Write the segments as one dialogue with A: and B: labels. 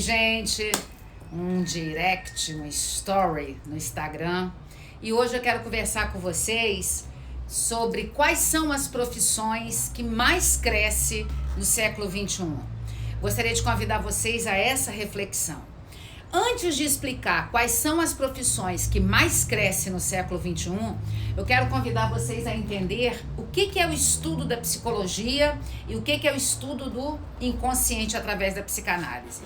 A: Gente, um direct, um story no Instagram, e hoje eu quero conversar com vocês sobre quais são as profissões que mais crescem no século XXI. Gostaria de convidar vocês a essa reflexão. Antes de explicar quais são as profissões que mais crescem no século XXI, eu quero convidar vocês a entender o que é o estudo da psicologia e o que é o estudo do inconsciente através da psicanálise.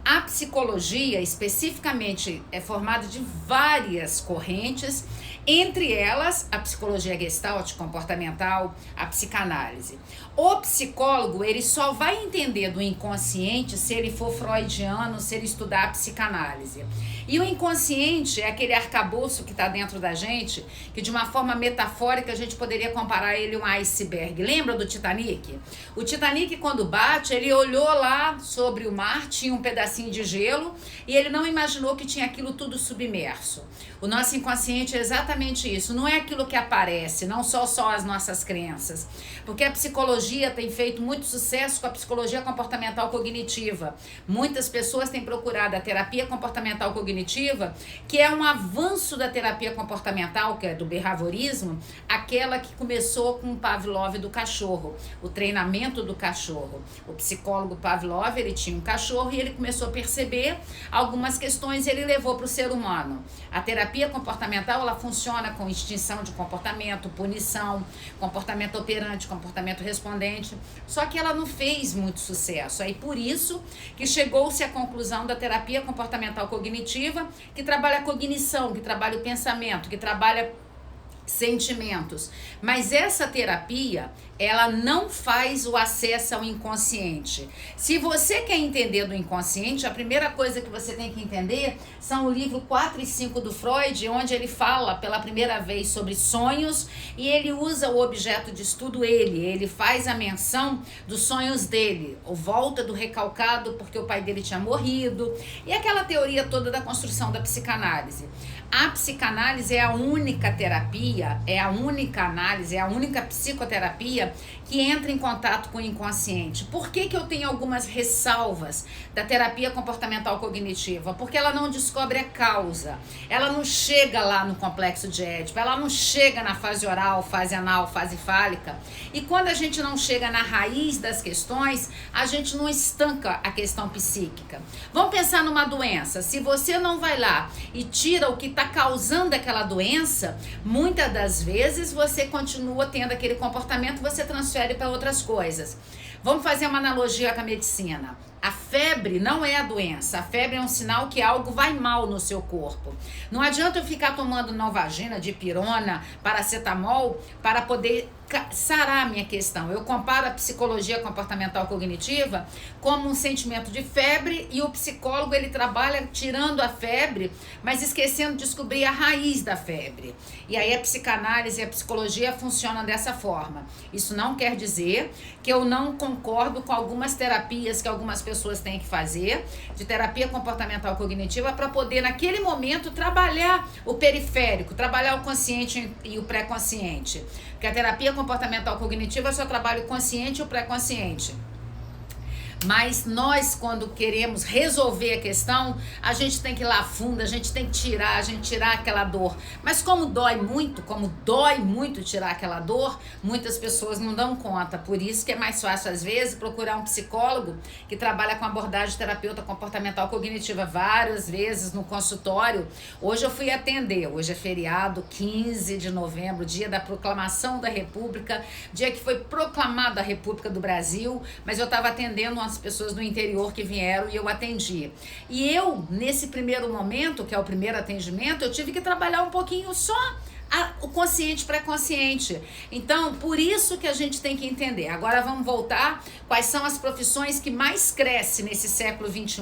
A: A psicologia, especificamente, é formada de várias correntes, entre elas a psicologia gestalt, comportamental, a psicanálise. O psicólogo, ele só vai entender do inconsciente se ele for freudiano, se ele estudar a psicanálise. E o inconsciente é aquele arcabouço que está dentro da gente, que de uma forma metafórica a gente poderia comparar ele a um iceberg. Lembra do Titanic? O Titanic, quando bate, ele olhou lá sobre o mar, tinha um pedacinho de gelo e ele não imaginou que tinha aquilo tudo submerso. O nosso inconsciente é exatamente isso, não é aquilo que aparece, não só as nossas crenças, porque a psicologia tem feito muito sucesso com a psicologia comportamental cognitiva. Muitas pessoas têm procurado a terapia comportamental cognitiva, que é um avanço da terapia comportamental, que é do behaviorismo, aquela que começou com o Pavlov do cachorro, o treinamento do cachorro. O psicólogo Pavlov, ele tinha um cachorro e ele começou a perceber algumas questões e ele levou para o ser humano. A terapia comportamental, ela funciona com extinção de comportamento, punição, comportamento operante, comportamento respondente, só que ela não fez muito sucesso. Aí por isso que chegou-se à conclusão da terapia comportamental cognitiva, que trabalha a cognição, que trabalha o pensamento, que trabalha sentimentos. Mas essa terapia, ela não faz o acesso ao inconsciente. Se você quer entender do inconsciente, a primeira coisa que você tem que entender são o livro 4 e 5 do Freud, onde ele fala pela primeira vez sobre sonhos e ele usa o objeto de estudo ele faz a menção dos sonhos dele, o volta do recalcado porque o pai dele tinha morrido e aquela teoria toda da construção da psicanálise. A psicanálise é a única terapia, é a única análise, é a única psicoterapia que entra em contato com o inconsciente. Por que eu tenho algumas ressalvas da terapia comportamental cognitiva? Porque ela não descobre a causa, ela não chega lá no complexo de Édipo, ela não chega na fase oral, fase anal, fase fálica. E quando a gente não chega na raiz das questões, a gente não estanca a questão psíquica. Vamos pensar numa doença. Se você não vai lá e tira o que está causando aquela doença, muitas das vezes você continua tendo aquele comportamento, você transfere para outras coisas. Vamos fazer uma analogia com a medicina. A febre não é a doença, a febre é um sinal que algo vai mal no seu corpo. Não adianta eu ficar tomando Novalgina, dipirona, paracetamol para poder sarar a minha questão. Eu comparo a psicologia comportamental cognitiva como um sentimento de febre e o psicólogo ele trabalha tirando a febre, mas esquecendo de descobrir a raiz da febre. E aí a psicanálise e a psicologia funcionam dessa forma. Isso não quer dizer que eu não concordo com algumas terapias que algumas pessoas têm que fazer, de terapia comportamental cognitiva, para poder naquele momento trabalhar o periférico, trabalhar o consciente e o pré-consciente. Porque a terapia comportamental cognitiva só trabalha o consciente e o pré-consciente. Mas nós, quando queremos resolver a questão, a gente tem que ir lá a fundo, a gente tem que tirar aquela dor. Mas como dói muito tirar aquela dor, muitas pessoas não dão conta. Por isso que é mais fácil, às vezes, procurar um psicólogo que trabalha com abordagem terapeuta comportamental cognitiva várias vezes no consultório. Hoje eu fui atender, hoje é feriado, 15 de novembro, dia da proclamação da República, dia que foi proclamada a República do Brasil, mas eu estava atendendo as pessoas do interior que vieram e eu atendi. E eu, nesse primeiro momento, que é o primeiro atendimento, eu tive que trabalhar um pouquinho só o consciente pré-consciente. Então, por isso que a gente tem que entender. Agora vamos voltar. Quais são as profissões que mais crescem nesse século XXI?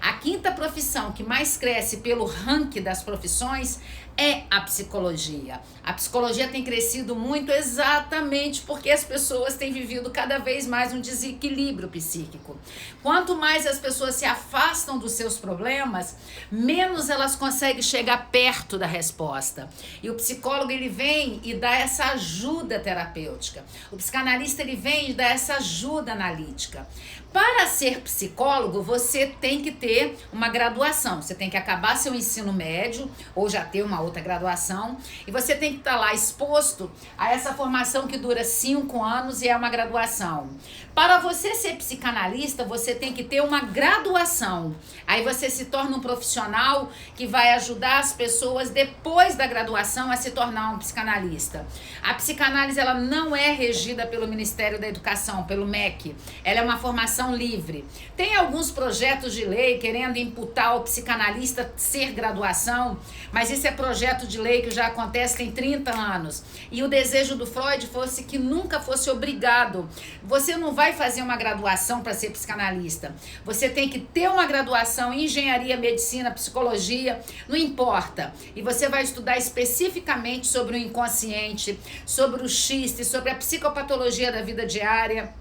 A: A quinta profissão que mais cresce pelo ranking das profissões é a psicologia. A psicologia tem crescido muito exatamente porque as pessoas têm vivido cada vez mais um desequilíbrio psíquico. Quanto mais as pessoas se afastam dos seus problemas, menos elas conseguem chegar perto da resposta. E o psicólogo, ele vem e dá essa ajuda terapêutica. O psicanalista, ele vem e dá essa ajuda analítica. Para ser psicólogo, você tem que ter uma graduação. Você tem que acabar seu ensino médio ou já ter uma outra graduação. E você tem que estar lá exposto a essa formação que dura 5 anos e é uma graduação. Para você ser psicanalista, você tem que ter uma graduação. Aí você se torna um profissional que vai ajudar as pessoas depois da graduação a se tornar um psicanalista. A psicanálise ela não é regida pelo Ministério da Educação, pelo MEC. Ela é uma formação livre. Tem alguns projetos de lei querendo imputar ao psicanalista ser graduação, mas isso é projeto de lei que já acontece tem 30 anos. E o desejo do Freud fosse que nunca fosse obrigado. Você não vai fazer uma graduação para ser psicanalista. Você tem que ter uma graduação em engenharia, medicina, psicologia, não importa. E você vai estudar especificamente sobre o inconsciente, sobre o xiste, sobre a psicopatologia da vida diária,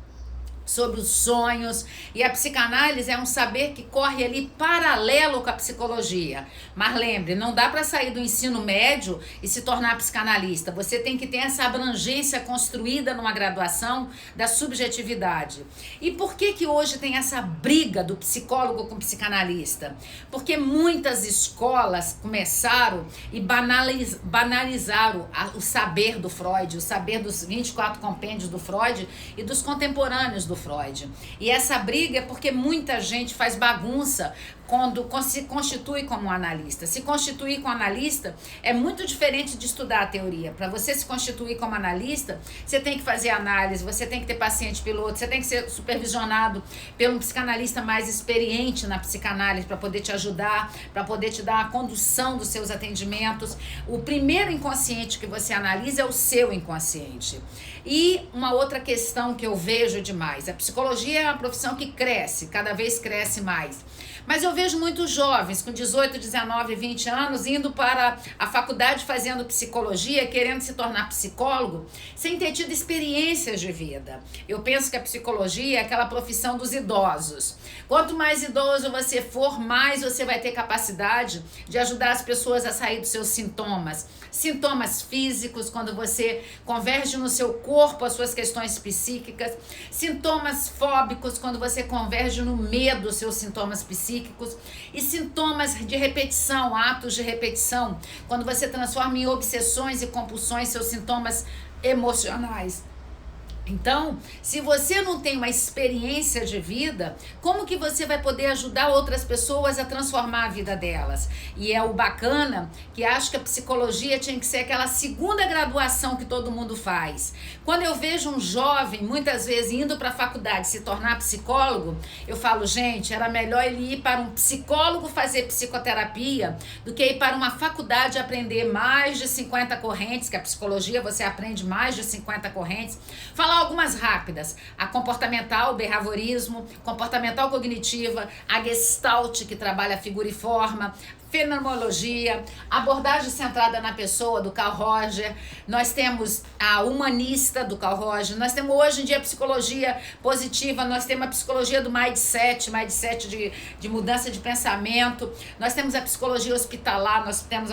A: sobre os sonhos. E a psicanálise é um saber que corre ali paralelo com a psicologia. Mas lembre, não dá para sair do ensino médio e se tornar psicanalista. Você tem que ter essa abrangência construída numa graduação da subjetividade. E por que que hoje tem essa briga do psicólogo com o psicanalista? Porque muitas escolas começaram e banalizaram o saber do Freud, o saber dos 24 compêndios do Freud e dos contemporâneos do Freud. E essa briga é porque muita gente faz bagunça quando se constitui como um analista. Se constituir como analista é muito diferente de estudar a teoria. Para você se constituir como analista, você tem que fazer análise, você tem que ter paciente piloto, você tem que ser supervisionado por um psicanalista mais experiente na psicanálise para poder te ajudar, para poder te dar a condução dos seus atendimentos. O primeiro inconsciente que você analisa é o seu inconsciente. E uma outra questão que eu vejo demais, a psicologia é uma profissão que cresce, cada vez cresce mais. Mas eu vejo muitos jovens com 18, 19, 20 anos indo para a faculdade fazendo psicologia, querendo se tornar psicólogo, sem ter tido experiências de vida. Eu penso que a psicologia é aquela profissão dos idosos. Quanto mais idoso você for, mais você vai ter capacidade de ajudar as pessoas a sair dos seus sintomas. Sintomas físicos, quando você converge no seu corpo as suas questões psíquicas. Sintomas fóbicos, quando você converge no medo os seus sintomas psíquicos. E sintomas de repetição, atos de repetição, quando você transforma em obsessões e compulsões seus sintomas emocionais. Então, se você não tem uma experiência de vida, como que você vai poder ajudar outras pessoas a transformar a vida delas? E é o bacana que acho que a psicologia tinha que ser aquela segunda graduação que todo mundo faz. Quando eu vejo um jovem, muitas vezes, indo para a faculdade se tornar psicólogo, eu falo, gente, era melhor ele ir para um psicólogo fazer psicoterapia do que ir para uma faculdade aprender mais de 50 correntes, que a psicologia você aprende mais de 50 correntes. Falar algumas rápidas: a comportamental, behaviorismo, comportamental cognitiva, a gestalt, que trabalha figura e forma, fenomenologia, abordagem centrada na pessoa, do Carl Roger. Nós temos a humanista, do Carl Roger. Nós temos hoje em dia a psicologia positiva, nós temos a psicologia do mindset de mudança de pensamento. Nós temos a psicologia hospitalar, nós temos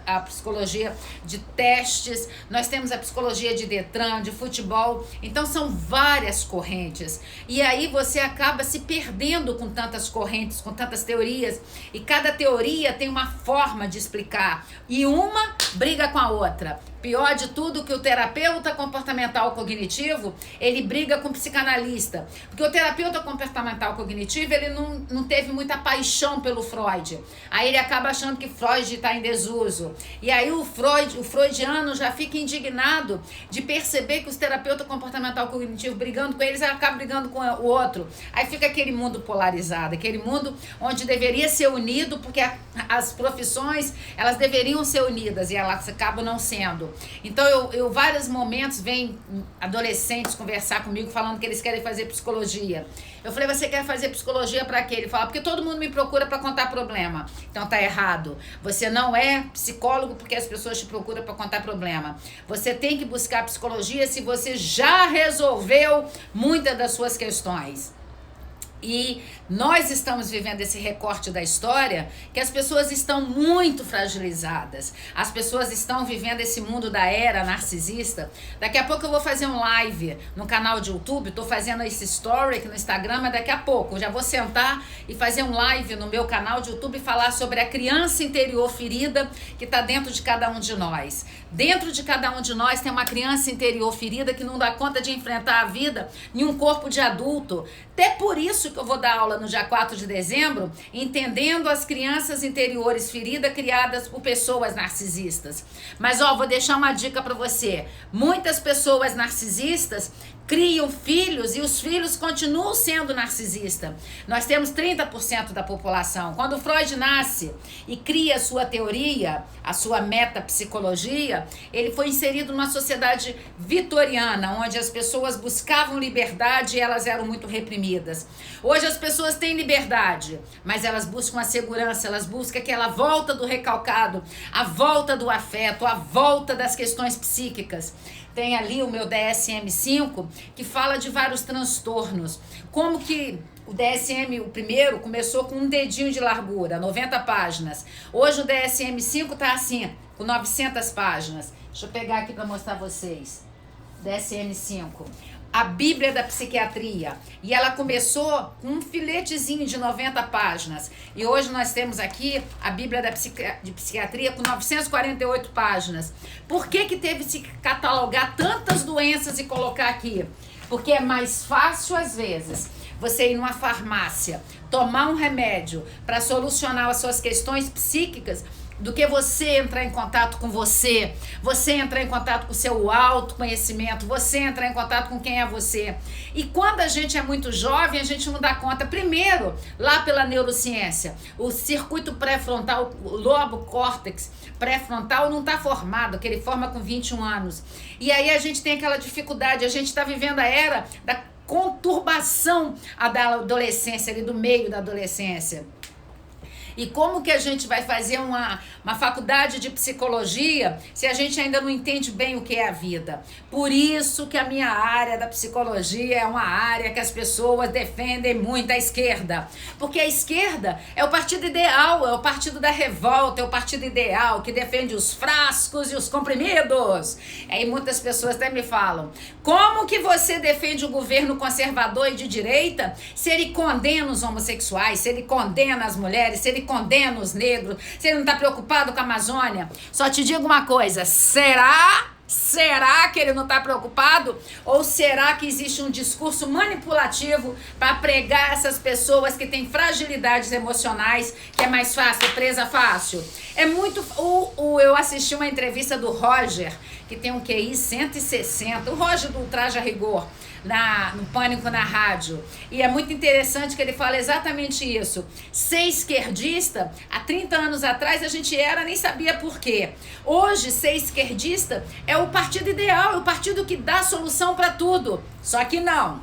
A: a psicologia de testes, nós temos a psicologia de Detran, de futebol. Então são várias correntes. E aí você acaba se perdendo com tantas correntes, com tantas teorias. E cada teoria tem uma forma de explicar e uma briga com a outra. Pior de tudo que o terapeuta comportamental cognitivo, ele briga com o psicanalista. Porque o terapeuta comportamental cognitivo, ele não teve muita paixão pelo Freud. Aí ele acaba achando que Freud está em desuso. E aí o freudiano já fica indignado de perceber que os terapeutas comportamental cognitivo brigando com eles, acaba brigando com o outro. Aí fica aquele mundo polarizado, aquele mundo onde deveria ser unido, porque as profissões, elas deveriam ser unidas e elas acabam não sendo. Então eu vários momentos vem adolescentes conversar comigo falando que eles querem fazer psicologia. Eu falei, você quer fazer psicologia para quê? Ele fala, porque todo mundo me procura para contar problema. Então tá errado. Você não é psicólogo porque as pessoas te procuram para contar problema. Você tem que buscar psicologia se você já resolveu muitas das suas questões. E nós estamos vivendo esse recorte da história que as pessoas estão muito fragilizadas. As pessoas estão vivendo esse mundo da era narcisista. Daqui a pouco eu vou fazer um live no canal de YouTube. Estou fazendo esse story aqui no Instagram, mas daqui a pouco eu já vou sentar e fazer um live no meu canal de YouTube e falar sobre a criança interior ferida que está dentro de cada um de nós. Dentro de cada um de nós tem uma criança interior ferida que não dá conta de enfrentar a vida em um corpo de adulto. Até por isso que eu vou dar aula no dia 4 de dezembro, entendendo as crianças interiores feridas criadas por pessoas narcisistas. Mas, vou deixar uma dica para você. Muitas pessoas narcisistas criam filhos e os filhos continuam sendo narcisistas. Nós temos 30% da população. Quando Freud nasce e cria a sua teoria, a sua metapsicologia, ele foi inserido numa sociedade vitoriana, onde as pessoas buscavam liberdade e elas eram muito reprimidas. Hoje as pessoas têm liberdade, mas elas buscam a segurança, elas buscam aquela volta do recalcado, a volta do afeto, a volta das questões psíquicas. Tem ali o meu DSM-5, que fala de vários transtornos. Como que o DSM, o primeiro, começou com um dedinho de largura, 90 páginas. Hoje o DSM-5 tá assim, com 900 páginas. Deixa eu pegar aqui para mostrar a vocês. DSM-5. A Bíblia da Psiquiatria. E ela começou com um filetezinho de 90 páginas. E hoje nós temos aqui a Bíblia de Psiquiatria com 948 páginas. Por que teve que catalogar tantas doenças e colocar aqui? Porque é mais fácil, às vezes, você ir numa farmácia, tomar um remédio para solucionar as suas questões psíquicas, do que você entrar em contato com você entrar em contato com o seu autoconhecimento, você entrar em contato com quem é você. E quando a gente é muito jovem, a gente não dá conta. Primeiro, lá pela neurociência, o circuito pré-frontal, o lobo córtex pré-frontal não está formado, que ele forma com 21 anos. E aí a gente tem aquela dificuldade, a gente está vivendo a era da conturbação da adolescência, ali do meio da adolescência. E como que a gente vai fazer uma faculdade de psicologia se a gente ainda não entende bem o que é a vida? Por isso que a minha área da psicologia é uma área que as pessoas defendem muito a esquerda. Porque a esquerda é o partido ideal, é o partido da revolta, é o partido ideal que defende os frascos e os comprimidos. Aí muitas pessoas até me falam, como que você defende um governo conservador e de direita se ele condena os homossexuais, se ele condena as mulheres, se ele condena os negros, se ele não está preocupado com a Amazônia? Só te digo uma coisa, será que ele não está preocupado? Ou será que existe um discurso manipulativo para pregar essas pessoas que têm fragilidades emocionais, que é mais fácil, presa fácil? É muito... eu assisti uma entrevista do Roger, que tem um QI 160, o Roger do Ultraje a Rigor, no Pânico na Rádio. E é muito interessante que ele fala exatamente isso. Ser esquerdista, há 30 anos atrás a gente nem sabia por quê. Hoje, ser esquerdista é o partido ideal, é o partido que dá solução para tudo. Só que não.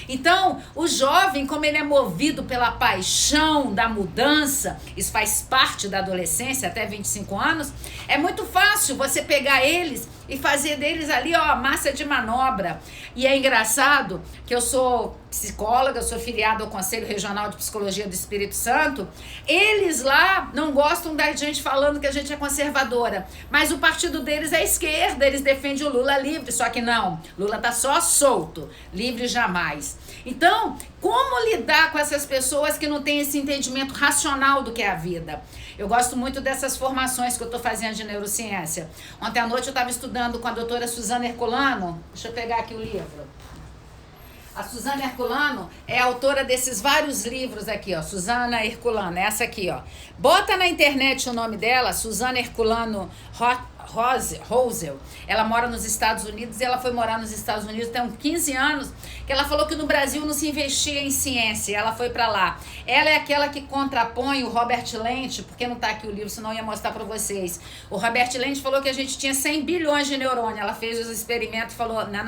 A: Então, o jovem, como ele é movido pela paixão da mudança, isso faz parte da adolescência, até 25 anos, é muito fácil você pegar eles e fazer deles ali, massa de manobra. E é engraçado que eu sou psicóloga, sou filiada ao Conselho Regional de Psicologia do Espírito Santo. Eles lá não gostam da gente falando que a gente é conservadora, mas o partido deles é esquerda, eles defendem o Lula livre, só que não, Lula tá só solto, livre jamais. Então, como lidar com essas pessoas que não têm esse entendimento racional do que é a vida? Eu gosto muito dessas formações que eu estou fazendo de neurociência. Ontem à noite eu estava estudando com a doutora Suzana Herculano. Deixa eu pegar aqui o livro. A Suzana Herculano é autora desses vários livros aqui, Suzana Herculano, essa aqui, Bota na internet o nome dela, Suzana Herculano Rosel. Ela mora nos Estados Unidos e ela foi morar nos Estados Unidos tem uns 15 anos, que ela falou que no Brasil não se investia em ciência, ela foi pra lá. Ela é aquela que contrapõe o Robert Lent, porque não tá aqui o livro, senão eu ia mostrar pra vocês. O Robert Lent falou que a gente tinha 100 bilhões de neurônios, ela fez os experimentos e falou, não,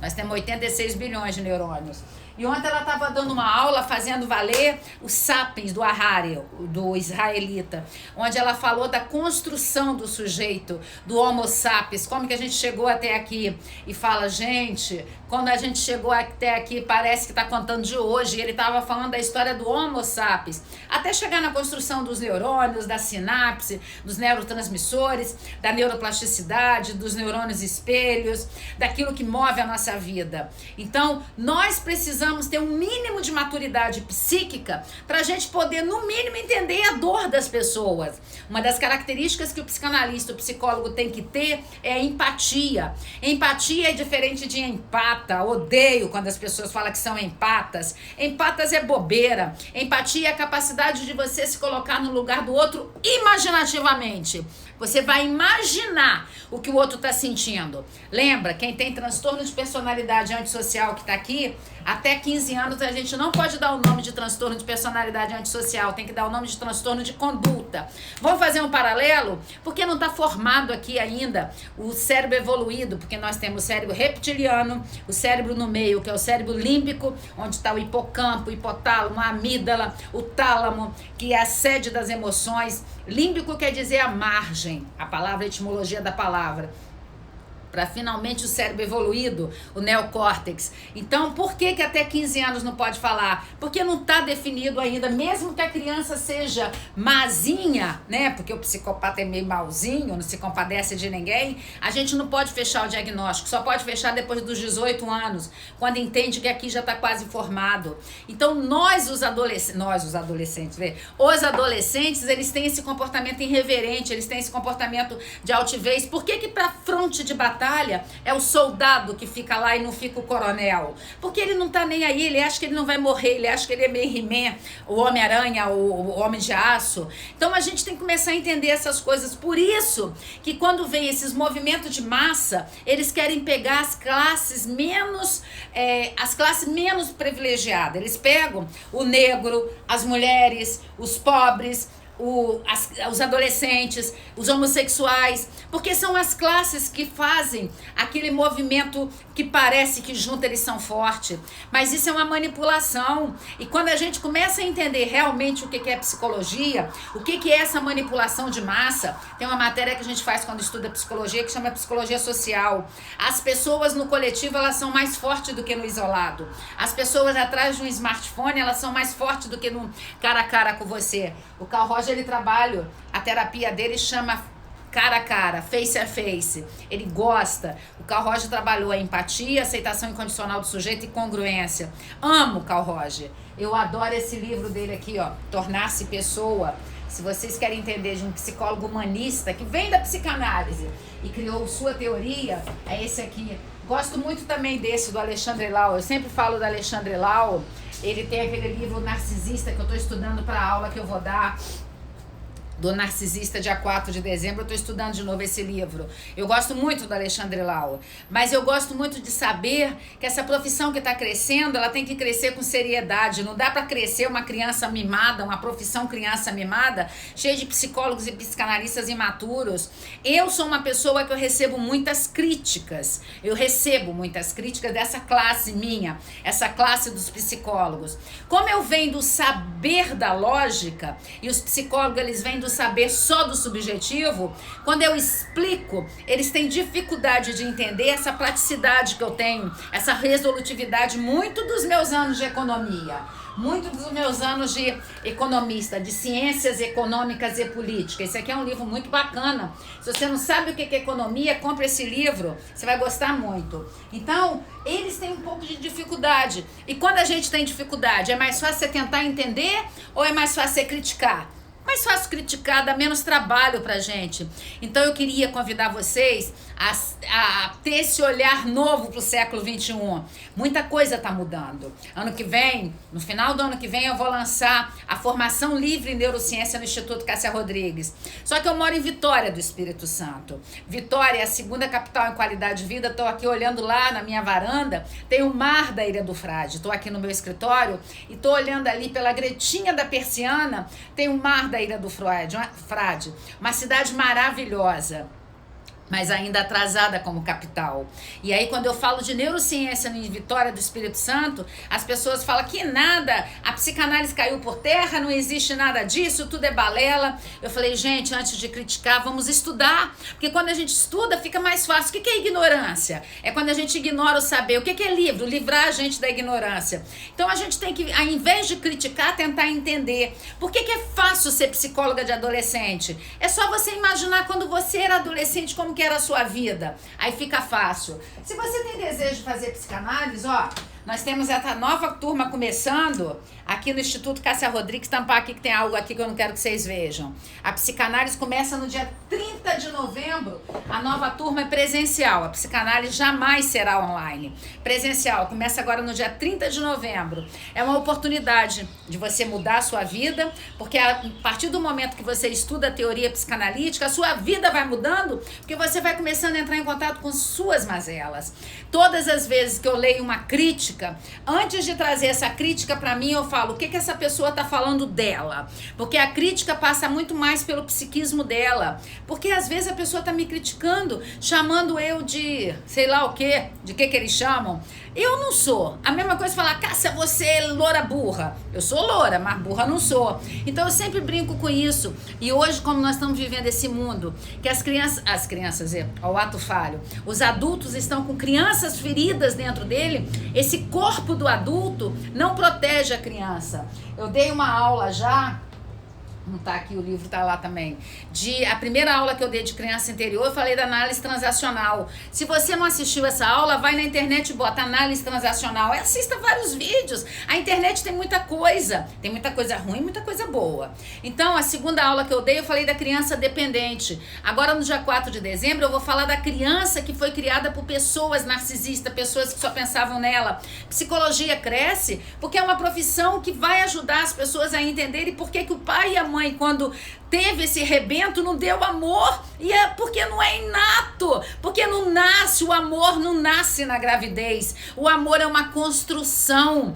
A: nós temos 86 bilhões de neurônios. E ontem ela estava dando uma aula, fazendo valer o Sapiens do Harari, do israelita, onde ela falou da construção do sujeito, do Homo sapiens, como que a gente chegou até aqui. E fala, gente, quando a gente chegou até aqui, parece que está contando de hoje. E ele estava falando da história do Homo sapiens, até chegar na construção dos neurônios, da sinapse, dos neurotransmissores, da neuroplasticidade, dos neurônios espelhos, daquilo que move a nossa vida. Então, nós precisamos ter um mínimo de maturidade psíquica para a gente poder, no mínimo, entender a dor das pessoas. Uma das características que o psicanalista, o psicólogo tem que ter é a empatia. Empatia é diferente de empata. Odeio quando as pessoas falam que são empatas. Empatas é bobeira. Empatia é a capacidade de você se colocar no lugar do outro imaginativamente. Você vai imaginar o que o outro está sentindo. Lembra, quem tem transtorno de personalidade antissocial que está aqui, até 15 anos a gente não pode dar o nome de transtorno de personalidade antissocial, tem que dar o nome de transtorno de conduta. Vamos fazer um paralelo? Porque não está formado aqui ainda o cérebro evoluído, porque nós temos o cérebro reptiliano, o cérebro no meio, que é o cérebro límbico, onde está o hipocampo, o hipotálamo, a amígdala, o tálamo, que é a sede das emoções. Límbico quer dizer a margem, a palavra, a etimologia da palavra. Para finalmente o cérebro evoluído, o neocórtex. Então, por que até 15 anos não pode falar? Porque não está definido ainda, mesmo que a criança seja mazinha, né? Porque o psicopata é meio malzinho, não se compadece de ninguém, a gente não pode fechar o diagnóstico, só pode fechar depois dos 18 anos, quando entende que aqui já está quase formado. Então, os adolescentes, eles têm esse comportamento irreverente, eles têm esse comportamento de altivez. Por que para fronte de batalha é o soldado que fica lá e não fica o coronel? Porque ele não tá nem aí, ele acha que ele não vai morrer, ele acha que ele é meio He-Man, o Homem-Aranha, o Homem de Aço. Então a gente tem que começar a entender essas coisas. Por isso que quando vem esses movimentos de massa, eles querem pegar as classes menos privilegiadas. Eles pegam o negro, as mulheres, os pobres, os adolescentes, os homossexuais, porque são as classes que fazem aquele movimento que parece que junto eles são fortes, mas isso é uma manipulação. E quando a gente começa a entender realmente o que é psicologia, o que é essa manipulação de massa, tem uma matéria que a gente faz quando estuda psicologia que chama psicologia social. As pessoas no coletivo, elas são mais fortes do que no isolado. As pessoas atrás de um smartphone, elas são mais fortes do que no cara a cara com você. O Carl Roger, ele trabalha, a terapia dele chama cara a cara, face a face. Ele gosta. O Carl Roger trabalhou a empatia, aceitação incondicional do sujeito e congruência. Amo o Carl Roger. Eu adoro esse livro dele aqui, ó, Tornar-se Pessoa. Se vocês querem entender de um psicólogo humanista que vem da psicanálise e criou sua teoria, é esse aqui. Gosto muito também desse, do Alexandre Lau. Eu sempre falo do Alexandre Lau. Ele tem aquele livro Narcisista que eu estou estudando para a aula que eu vou dar. Do Narcisista, dia 4 de dezembro, eu estou estudando de novo esse livro. Eu gosto muito do Alexandre Lau, mas eu gosto muito de saber que essa profissão que está crescendo, ela tem que crescer com seriedade. Não dá para crescer uma criança mimada, uma profissão criança mimada, cheia de psicólogos e psicanalistas imaturos. Eu sou uma pessoa que eu recebo muitas críticas. Eu recebo muitas críticas dessa classe minha, essa classe dos psicólogos. Como eu venho do saber da lógica, e os psicólogos, eles vêm do saber só do subjetivo, quando eu explico, eles têm dificuldade de entender essa praticidade que eu tenho, essa resolutividade, muito dos meus anos de economia, muito dos meus anos de economista, de ciências econômicas e políticas. Esse aqui é um livro muito bacana. Se você não sabe o que é economia, compre esse livro, você vai gostar muito. Então, eles têm um pouco de dificuldade. E quando a gente tem dificuldade, é mais fácil você tentar entender ou é mais fácil você criticar? Mais fácil criticar, dá menos trabalho pra gente. Então eu queria convidar vocês a ter esse olhar novo pro século XXI. Muita coisa tá mudando. Ano que vem, no final do ano que vem, eu vou lançar a formação livre em neurociência no Instituto Cássia Rodrigues. Só que eu moro em Vitória do Espírito Santo. Vitória é a segunda capital em qualidade de vida. Tô aqui olhando lá na minha varanda, tem o mar da Ilha do Frade. Tô aqui no meu escritório e tô olhando ali pela gretinha da persiana, tem o mar da Ilha do Frade, uma cidade maravilhosa. mas ainda atrasada como capital. E aí, quando eu falo de neurociência em Vitória do Espírito Santo, as pessoas falam que nada, a psicanálise caiu por terra, não existe nada disso, tudo é balela. Eu falei, gente, antes de criticar, vamos estudar, porque quando a gente estuda, fica mais fácil. O que é ignorância? É quando a gente ignora o saber. O que é livro? Livrar a gente da ignorância. Então, a gente tem que, ao invés de criticar, tentar entender. Por que é fácil ser psicóloga de adolescente? É só você imaginar quando você era adolescente, como que era a sua vida. Aí fica fácil. Se você tem desejo de fazer psicanálise, ó, nós temos essa nova turma começando aqui no Instituto Cássia Rodrigues. Tampar aqui que tem algo aqui que eu não quero que vocês vejam. A psicanálise começa no dia 30 de novembro. A nova turma é presencial. A psicanálise jamais será online. Presencial. Começa agora no dia 30 de novembro. É uma oportunidade de você mudar a sua vida, porque a partir do momento que você estuda a teoria psicanalítica, a sua vida vai mudando, porque você vai começando a entrar em contato com suas mazelas. Todas as vezes que eu leio uma crítica, antes de trazer essa crítica para mim, eu falo o que essa pessoa tá falando dela, porque a crítica passa muito mais pelo psiquismo dela, porque às vezes a pessoa tá me criticando, chamando eu de sei lá o quê, de que eles chamam. Eu não sou. A mesma coisa falar, Cássia, você é loura burra. Eu sou loura, mas burra não sou. Então eu sempre brinco com isso. E hoje, como nós estamos vivendo esse mundo, que as crianças, o ato falho, os adultos estão com crianças feridas dentro dele, esse corpo do adulto não protege a criança. Eu dei uma aula já, não tá aqui, o livro tá lá também, a primeira aula que eu dei de criança interior, eu falei da análise transacional. Se você não assistiu essa aula, vai na internet e bota análise transacional e assista vários vídeos. A internet tem muita coisa ruim, muita coisa boa. Então, a segunda aula que eu dei, eu falei da criança dependente. Agora, no dia 4 de dezembro, eu vou falar da criança que foi criada por pessoas narcisistas, pessoas que só pensavam nela. Psicologia cresce porque é uma profissão que vai ajudar as pessoas a entenderem por que o pai e a mãe, quando teve esse rebento, não deu amor, e é porque não é inato, porque não nasce, o amor não nasce na gravidez, o amor é uma construção,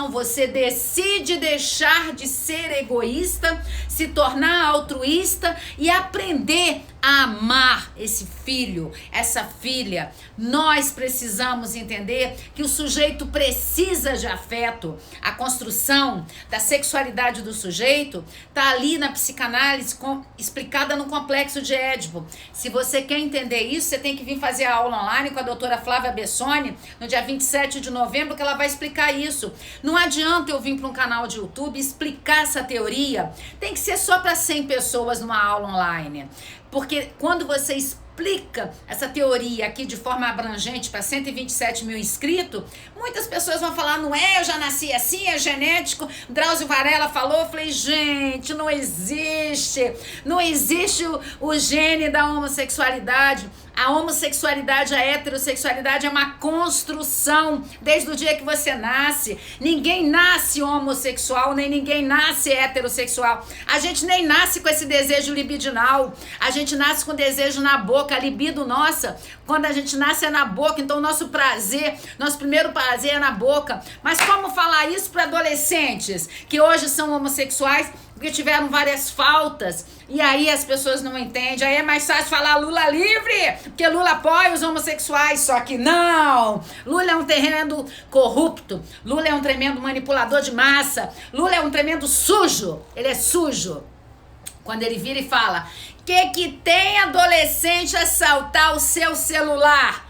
A: você decide deixar de ser egoísta, se tornar altruísta e aprender a amar esse filho, essa filha. Nós precisamos entender que o sujeito precisa de afeto. A construção da sexualidade do sujeito está ali na psicanálise explicada no complexo de Édipo. Se você quer entender isso, você tem que vir fazer a aula online com a doutora Flávia Bessoni no dia 27 de novembro, que ela vai explicar isso. Não adianta eu vir para um canal de YouTube explicar essa teoria. Tem que ser só para 100 pessoas numa aula online. Porque quando você explica essa teoria aqui de forma abrangente para 127 mil inscritos, muitas pessoas vão falar, não é, eu já nasci assim, é genético. Drauzio Varela falou, eu falei, gente, não existe o gene da homossexualidade. A homossexualidade, a heterossexualidade é uma construção desde o dia que você nasce. Ninguém nasce homossexual, nem ninguém nasce heterossexual. A gente nem nasce com esse desejo libidinal. A gente nasce com desejo na boca. A libido nossa, quando a gente nasce é na boca. Então o nosso primeiro prazer é na boca. Mas como falar isso para adolescentes que hoje são homossexuais, porque tiveram várias faltas, e aí as pessoas não entendem, aí é mais fácil falar Lula livre, porque Lula apoia os homossexuais, só que não, Lula é um tremendo corrupto, Lula é um tremendo manipulador de massa, Lula é um tremendo sujo, ele é sujo. Quando ele vira e fala, que tem adolescente assaltar o seu celular?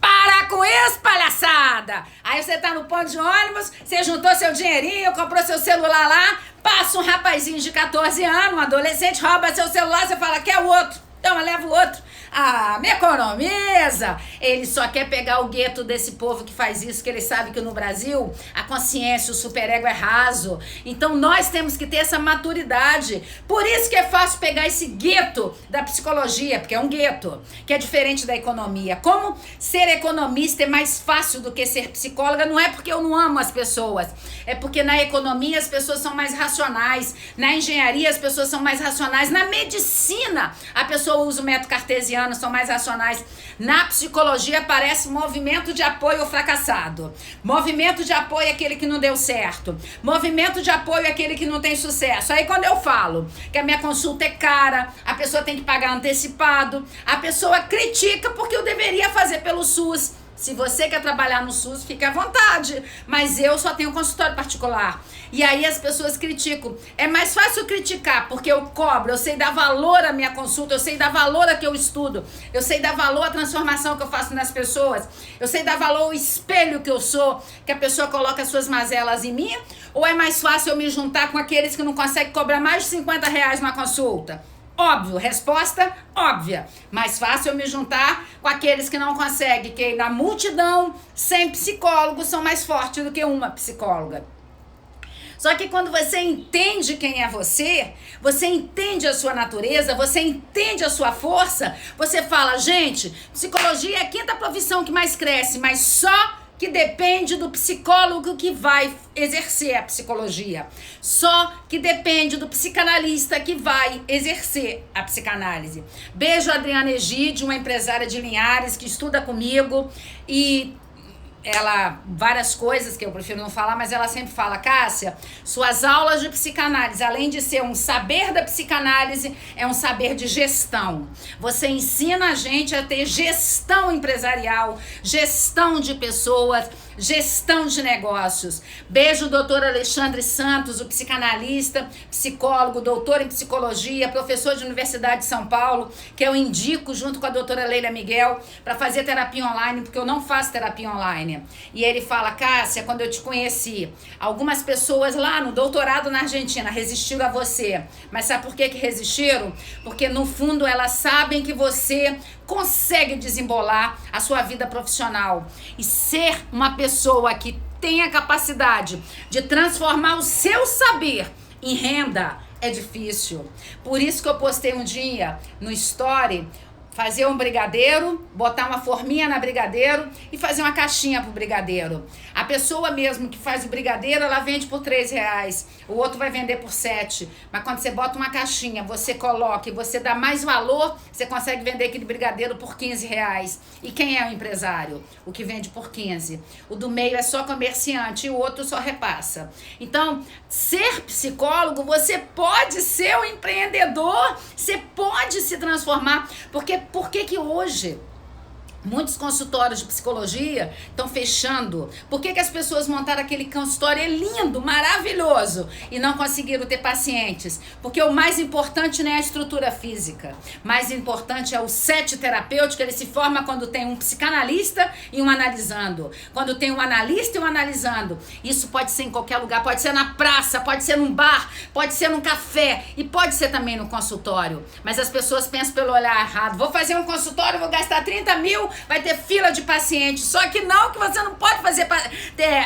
A: Para com isso, palhaçada! Aí você tá no ponto de ônibus, você juntou seu dinheirinho, comprou seu celular lá, passa um rapazinho de 14 anos, um adolescente, rouba seu celular, você fala, quer o outro? Toma, leva o outro. Ah, me economiza. Ele só quer pegar o gueto desse povo que faz isso, que ele sabe que no Brasil a consciência, o superego é raso. Então nós temos que ter essa maturidade. Por isso que é fácil pegar esse gueto da psicologia, porque é um gueto, que é diferente da economia. Como ser economista é mais fácil do que ser psicóloga, não é porque eu não amo as pessoas, é porque na economia as pessoas são mais racionais, na engenharia as pessoas são mais racionais, na medicina a pessoa pessoa usa o método cartesiano, são mais racionais. Na psicologia aparece movimento de apoio ao fracassado. Movimento de apoio é aquele que não deu certo. Movimento de apoio é aquele que não tem sucesso. Aí quando eu falo que a minha consulta é cara, a pessoa tem que pagar antecipado, a pessoa critica porque eu deveria fazer pelo SUS. Se você quer trabalhar no SUS, fique à vontade. Mas eu só tenho consultório particular. E aí as pessoas criticam. É mais fácil criticar, porque eu cobro, eu sei dar valor à minha consulta, eu sei dar valor a que eu estudo, eu sei dar valor à transformação que eu faço nas pessoas, eu sei dar valor ao espelho que eu sou, que a pessoa coloca as suas mazelas em mim, ou é mais fácil eu me juntar com aqueles que não conseguem cobrar mais de R$50 numa consulta? Óbvio, resposta óbvia. Mais fácil eu me juntar com aqueles que não conseguem, que na multidão, sem psicólogo, são mais fortes do que uma psicóloga. Só que quando você entende quem é você entende a sua natureza, você entende a sua força, você fala, gente, psicologia é a quinta profissão que mais cresce, mas só que depende do psicólogo que vai exercer a psicologia. Só que depende do psicanalista que vai exercer a psicanálise. Beijo a Adriana Egide, uma empresária de Linhares que estuda comigo e ela, várias coisas que eu prefiro não falar, mas ela sempre fala, Cássia, suas aulas de psicanálise, além de ser um saber da psicanálise, é um saber de gestão. Você ensina a gente a ter gestão empresarial, gestão de pessoas, gestão de negócios. Beijo, doutor Alexandre Santos, o psicanalista, psicólogo, doutor em psicologia, professor de Universidade de São Paulo, que eu indico junto com a doutora Leila Miguel para fazer terapia online, porque eu não faço terapia online. E ele fala, Cássia, quando eu te conheci, algumas pessoas lá no doutorado na Argentina resistiram a você. Mas sabe por que resistiram? Porque no fundo elas sabem que você consegue desembolar a sua vida profissional. E ser uma pessoa que tem a capacidade de transformar o seu saber em renda é difícil. Por isso que eu postei um dia no Story, fazer um brigadeiro, botar uma forminha na brigadeiro e fazer uma caixinha pro brigadeiro. A pessoa mesmo que faz o brigadeiro, ela vende por R$3, o outro vai vender por 7. Mas quando você bota uma caixinha, você coloca e você dá mais valor, você consegue vender aquele brigadeiro por R$15. E quem é o empresário? O que vende por 15. O do meio é só comerciante e o outro só repassa. Então, ser psicólogo, você pode ser um empreendedor, você pode se transformar, porque por que hoje muitos consultórios de psicologia estão fechando? Por que as pessoas montaram aquele consultório lindo, maravilhoso, e não conseguiram ter pacientes? Porque o mais importante não é a estrutura física. Mais importante é o set terapêutico, ele se forma quando tem um psicanalista e um analisando. Quando tem um analista e um analisando. Isso pode ser em qualquer lugar, pode ser na praça, pode ser num bar, pode ser num café e pode ser também no consultório. Mas as pessoas pensam pelo olhar errado. Vou fazer um consultório, vou gastar 30 mil, vai ter fila de pacientes. Só que não, que você não pode fazer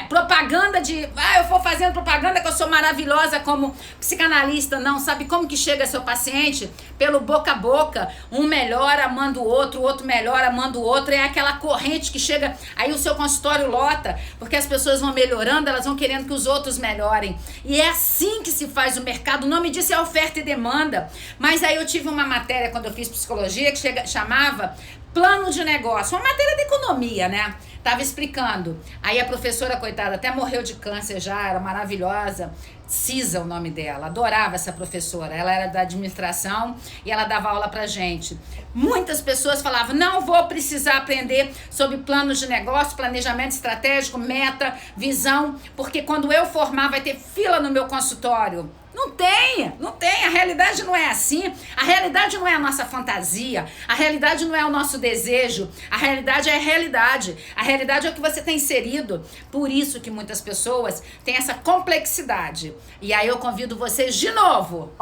A: propaganda de, eu vou fazendo propaganda que eu sou maravilhosa como psicanalista. Não, sabe como que chega seu paciente? Pelo boca a boca. Um melhora amando o outro melhora amando o outro. É aquela corrente que chega, aí o seu consultório lota, porque as pessoas vão melhorando, elas vão querendo que os outros melhorem. E é assim que se faz o mercado. O nome disso é oferta e demanda. Mas aí eu tive uma matéria quando eu fiz psicologia que chamava Plano de Negócio, uma matéria de economia, né? Tava explicando. Aí a professora, coitada, até morreu de câncer já, era maravilhosa. Cisa, o nome dela. Adorava essa professora. Ela era da administração e ela dava aula pra gente. Muitas pessoas falavam, não vou precisar aprender sobre planos de negócio, planejamento estratégico, meta, visão, porque quando eu formar vai ter fila no meu consultório. Não tem, a realidade não é assim, a realidade não é a nossa fantasia, a realidade não é o nosso desejo, a realidade é a realidade é o que você tem inserido. Por isso que muitas pessoas têm essa complexidade. E aí eu convido vocês de novo,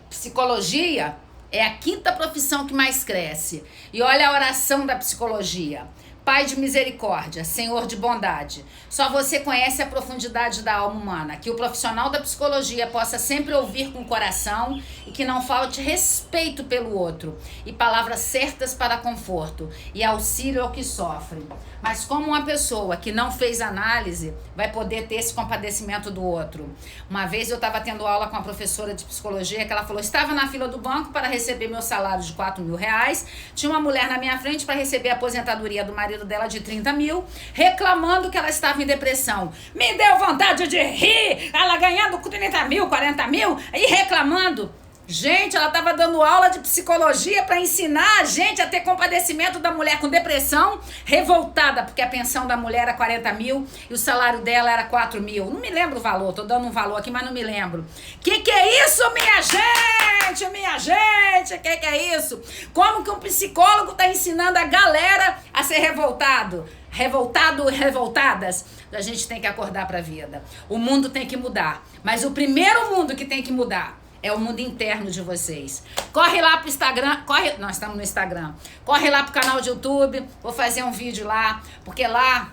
A: psicologia é a quinta profissão que mais cresce. E olha a oração da psicologia. Pai de misericórdia, Senhor de bondade, só você conhece a profundidade da alma humana. Que o profissional da psicologia possa sempre ouvir com o coração e que não falte respeito pelo outro e palavras certas para conforto e auxílio ao que sofre. Mas como uma pessoa que não fez análise vai poder ter esse compadecimento do outro? Uma vez eu estava tendo aula com uma professora de psicologia que ela falou, estava na fila do banco para receber meu salário de 4 mil reais, tinha uma mulher na minha frente para receber a aposentadoria do marido dela de 30 mil, reclamando que ela estava em depressão. Me deu vontade de rir, ela ganhando 30 mil, 40 mil e reclamando. Gente, ela estava dando aula de psicologia para ensinar a gente a ter compadecimento da mulher com depressão, revoltada, porque a pensão da mulher era 40 mil e o salário dela era 4 mil. Não me lembro o valor, tô dando um valor aqui, mas não me lembro. Que é isso, minha gente? Minha gente, que é isso? Como que um psicólogo tá ensinando a galera a ser revoltado e revoltadas? A gente tem que acordar para a vida. O mundo tem que mudar, mas o primeiro mundo que tem que mudar é o mundo interno de vocês. Corre lá pro Instagram, nós estamos no Instagram. Corre lá pro canal de YouTube, vou fazer um vídeo lá, porque lá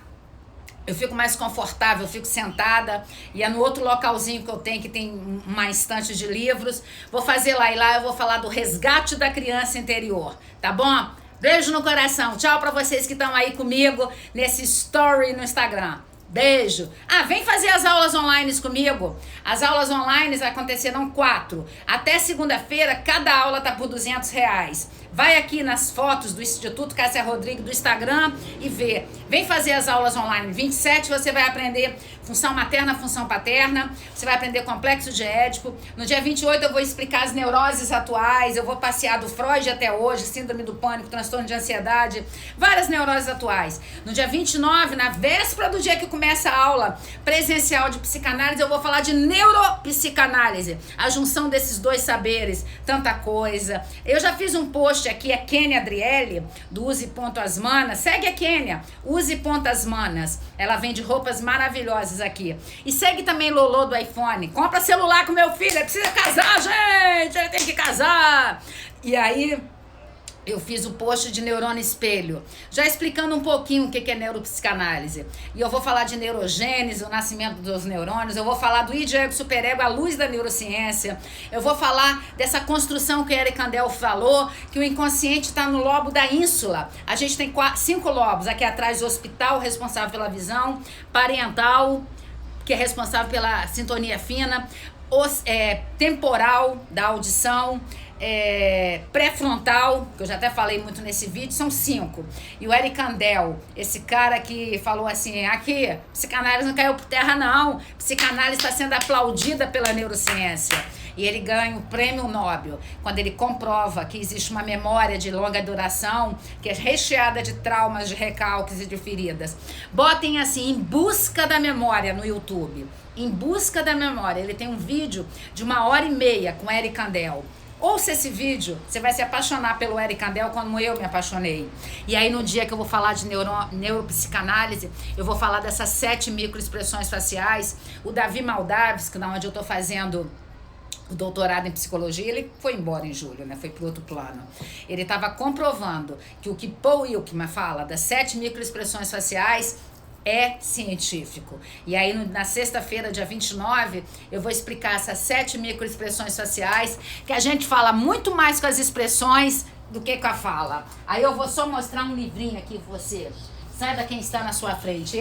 A: eu fico mais confortável, eu fico sentada, e é no outro localzinho que eu tenho, que tem uma estante de livros. Vou fazer lá, e lá eu vou falar do resgate da criança interior, tá bom? Beijo no coração, tchau pra vocês que estão aí comigo nesse story no Instagram. Beijo. Vem fazer as aulas online comigo. As aulas online acontecerão 4. Até segunda-feira, cada aula tá por R$200. Vai aqui nas fotos do Instituto Cássia Rodrigues do Instagram e vê. Vem fazer as aulas online. 27 você vai aprender função materna, função paterna. Você vai aprender complexo de Édipo. No dia 28 eu vou explicar as neuroses atuais. Eu vou passear do Freud até hoje, síndrome do pânico, transtorno de ansiedade, várias neuroses atuais. No dia 29, na véspera do dia que começa a aula presencial de psicanálise, eu vou falar de neuropsicanálise. A junção desses dois saberes, tanta coisa. Eu já fiz um post aqui, a Kênia Adriele, do Use Ponto As Manas. Segue a Kênia, Use Ponto As Manas. Ela vende roupas maravilhosas aqui. E segue também Lolo do iPhone. Compra celular com meu filho, ele precisa casar, gente, ele tem que casar. E aí eu fiz o post de neurônio espelho, já explicando um pouquinho o que é neuropsicanálise. E eu vou falar de neurogênese, o nascimento dos neurônios, eu vou falar do id, ego, superego, a luz da neurociência. Eu vou falar dessa construção que Eric Kandel falou, que o inconsciente está no lobo da ínsula. A gente tem 5 lobos, aqui atrás o occipital, responsável pela visão, parental, que é responsável pela sintonia fina, temporal, da audição, pré-frontal, que eu já até falei muito nesse vídeo, são 5. E o Eric Kandel, esse cara que falou assim, aqui, psicanálise não caiu por terra não, psicanálise está sendo aplaudida pela neurociência. E ele ganha o prêmio Nobel, quando ele comprova que existe uma memória de longa duração, que é recheada de traumas, de recalques e de feridas. Botem assim, Em Busca da Memória no YouTube. Em Busca da Memória. Ele tem um vídeo de 1h30 com Eric Kandel. Ouça esse vídeo, você vai se apaixonar pelo Eric Kandel como eu me apaixonei. E aí no dia que eu vou falar de neuropsicanálise, eu vou falar dessas 7 microexpressões faciais. O Davi Maldavsky, da onde eu tô fazendo o doutorado em psicologia, ele foi embora em julho, né? Foi pro outro plano. Ele estava comprovando que o que Paul Wilkman fala das 7 microexpressões faciais é científico. E aí na sexta-feira, dia 29, eu vou explicar essas 7 microexpressões faciais, que a gente fala muito mais com as expressões do que com a fala. Aí eu vou só mostrar um livrinho aqui pra você. Saiba quem está na sua frente.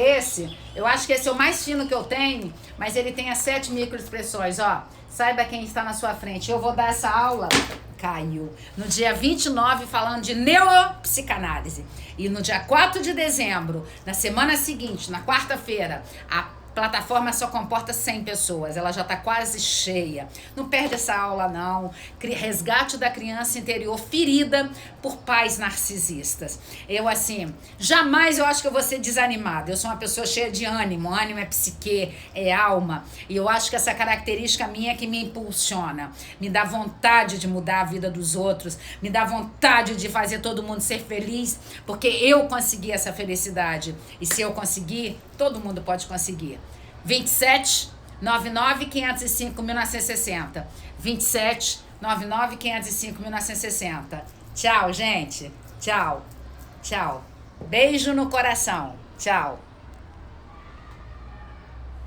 A: Eu acho que esse é o mais fino que eu tenho, mas ele tem as 7 microexpressões, ó. Saiba quem está na sua frente. Eu vou dar essa aula, caiu, no dia 29, falando de neuropsicanálise. E no dia 4 de dezembro, na semana seguinte, na quarta-feira, a plataforma só comporta 100 pessoas, ela já está quase cheia. Não perde essa aula não. Resgate da criança interior ferida por pais narcisistas. Eu assim, jamais eu acho que eu vou ser desanimada. Eu sou uma pessoa cheia de ânimo. Ânimo é psique, é alma. E eu acho que essa característica minha é que me impulsiona. Me dá vontade de mudar a vida dos outros. Me dá vontade de fazer todo mundo ser feliz, porque eu consegui essa felicidade. E se eu conseguir, todo mundo pode conseguir. 27 99 505 1960. 27 99 505 1960. Tchau, gente. Tchau. Tchau. Beijo no coração. Tchau.